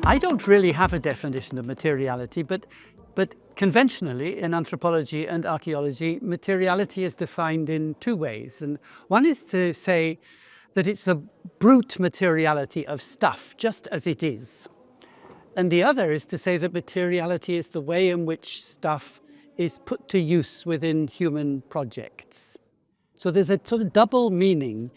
I don't really have a definition of materiality, but conventionally in anthropology and archaeology, materiality is defined in two ways. And one is to say that it's the brute materiality of stuff, just as it is. And the other is to say that materiality is the way in which stuff is put to use within human projects. So there's a sort of double meaning.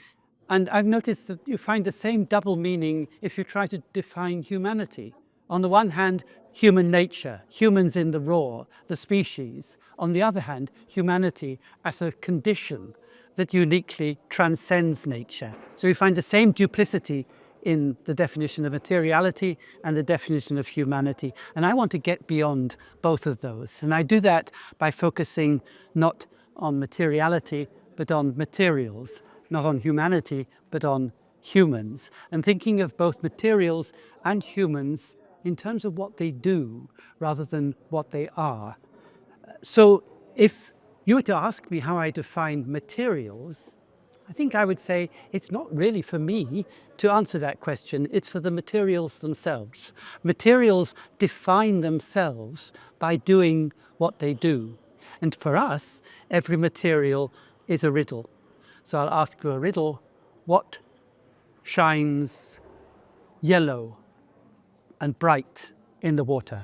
And I've noticed that you find the same double meaning if you try to define humanity. On the one hand, human nature, humans in the raw, the species. On the other hand, humanity as a condition that uniquely transcends nature. So you find the same duplicity in the definition of materiality and the definition of humanity. And I want to get beyond both of those. And I do that by focusing not on materiality, but on materials. Not on humanity, but on humans, and thinking of both materials and humans in terms of what they do rather than what they are. So if you were to ask me how I define materials, I think I would say it's not really for me to answer that question, it's for the materials themselves. Materials define themselves by doing what they do. And for us, every material is a riddle. So I'll ask you a riddle. What shines yellow and bright in the water?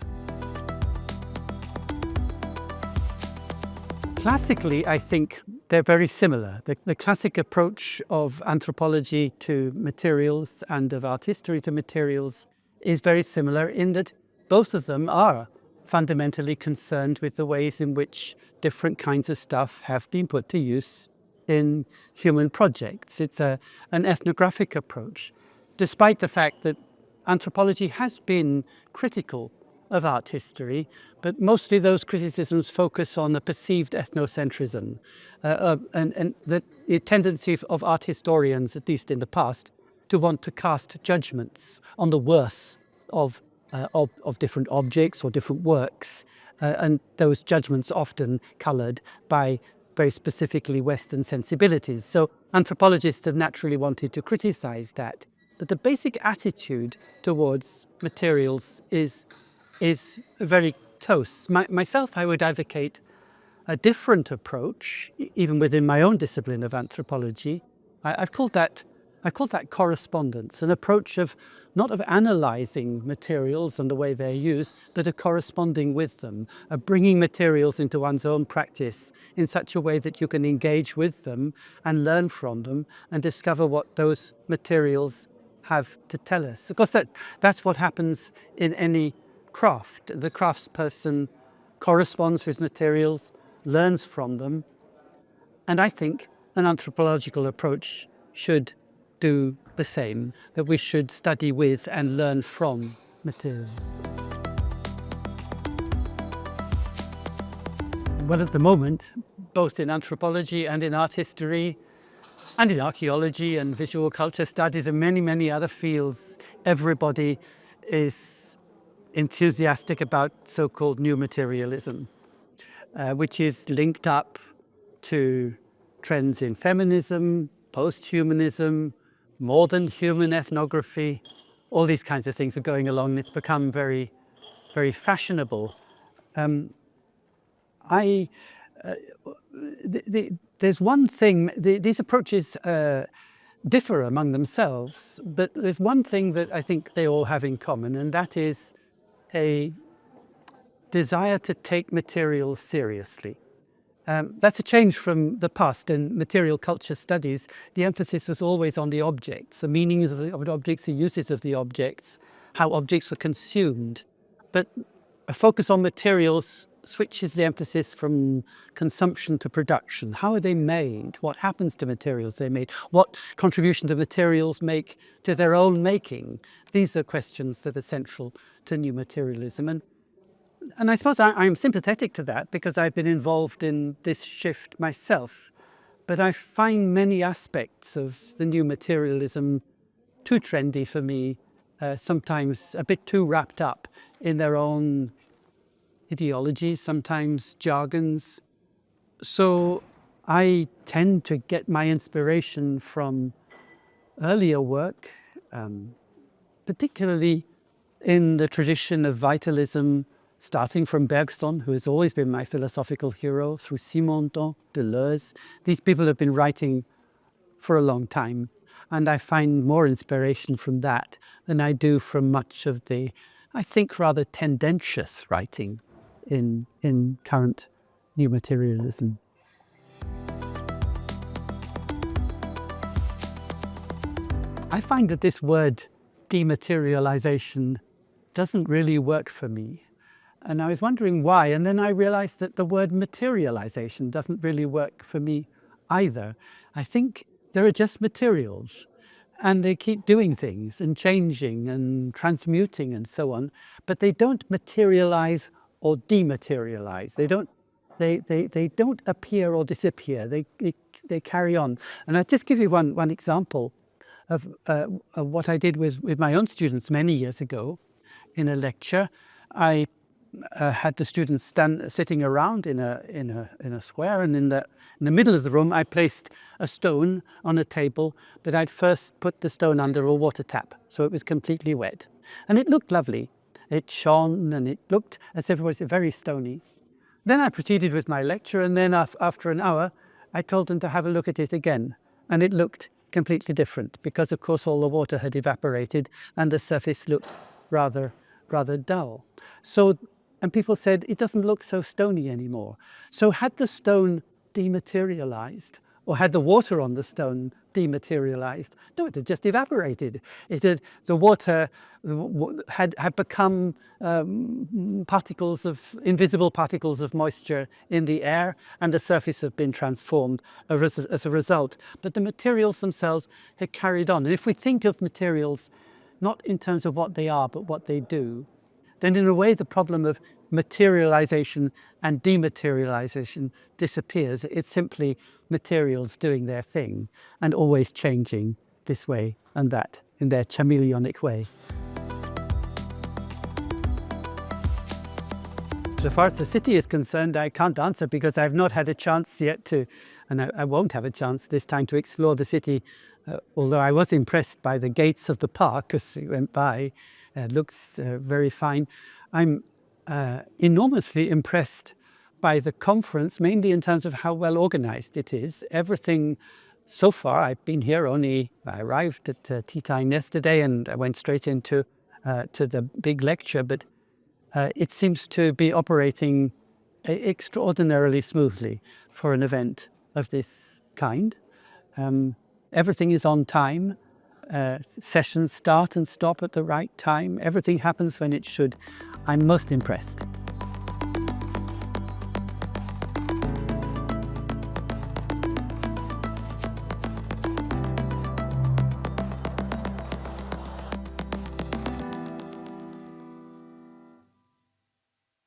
Classically, I think they're very similar. The classic approach of anthropology to materials and of art history to materials is very similar in that both of them are fundamentally concerned with the ways in which different kinds of stuff have been put to use in human projects. It's an ethnographic approach, despite the fact that anthropology has been critical of art history, but mostly those criticisms focus on the perceived ethnocentrism and the tendency of art historians, at least in the past, to want to cast judgments on the worth of different objects or different works, and those judgments often coloured by very specifically Western sensibilities. So anthropologists have naturally wanted to criticize that. But the basic attitude towards materials is very close. Myself, I would advocate a different approach, even within my own discipline of anthropology. I've called that correspondence, an approach of not of analysing materials and the way they're used, but of corresponding with them, of bringing materials into one's own practice in such a way that you can engage with them and learn from them and discover what those materials have to tell us. Of course, that's what happens in any craft. The craftsperson corresponds with materials, learns from them, and I think an anthropological approach should do the same, that we should study with and learn from materials. Well, at the moment, both in anthropology and in art history, and in archaeology and visual culture studies and many, many other fields, everybody is enthusiastic about so-called new materialism, which is linked up to trends in feminism, post-humanism, more than human ethnography. All these kinds of things are going along, and it's become very, very fashionable. There's one thing, these approaches differ among themselves, but there's one thing that I think they all have in common, and that is a desire to take materials seriously. That's a change from the past. In material culture studies, the emphasis was always on the objects, the meanings of the objects, the uses of the objects, how objects were consumed. But a focus on materials switches the emphasis from consumption to production. How are they made? What happens to materials they made? What contribution do materials make to their own making? These are questions that are central to new materialism. And I suppose I'm sympathetic to that because I've been involved in this shift myself. But I find many aspects of the new materialism too trendy for me, sometimes a bit too wrapped up in their own ideologies, sometimes jargons. So I tend to get my inspiration from earlier work, particularly in the tradition of vitalism, starting from Bergson, who has always been my philosophical hero, through Simondon, Deleuze. These people have been writing for a long time, and I find more inspiration from that than I do from much of the, I think, rather tendentious writing in current new materialism. I find that this word dematerialization doesn't really work for me. And I was wondering why, and then I realized that the word materialization doesn't really work for me either. I think there are just materials, and they keep doing things and changing and transmuting and so on, but they don't materialize or dematerialize. They don't appear or disappear. They carry on. And I'll just give you one example of what I did with my own students many years ago in a lecture. I had the students sitting around in a square, and in the middle of the room I placed a stone on a table, but I'd first put the stone under a water tap, so it was completely wet. And it looked lovely. It shone and it looked as if it was very stony. Then I proceeded with my lecture, and then after an hour I told them to have a look at it again, and it looked completely different, because of course all the water had evaporated and the surface looked rather dull. So, and people said it doesn't look so stony anymore. So had the stone dematerialized, or had the water on the stone dematerialized? No, it had just evaporated. The water had become invisible particles of moisture in the air, and the surface had been transformed as a result. But the materials themselves had carried on. And if we think of materials not in terms of what they are, but what they do, then in a way the problem of materialization and dematerialization disappears. It's simply materials doing their thing and always changing this way and that in their chameleonic way. So far as the city is concerned, I can't answer because I've not had a chance yet to, and I won't have a chance this time to explore the city, although I was impressed by the gates of the park as we went by. It looks very fine. I'm enormously impressed by the conference, mainly in terms of how well organized it is. Everything so far, I've been here I arrived at tea time yesterday and I went straight into to the big lecture, but it seems to be operating extraordinarily smoothly for an event of this kind. Everything is on time. Sessions start and stop at the right time. Everything happens when it should. I'm most impressed.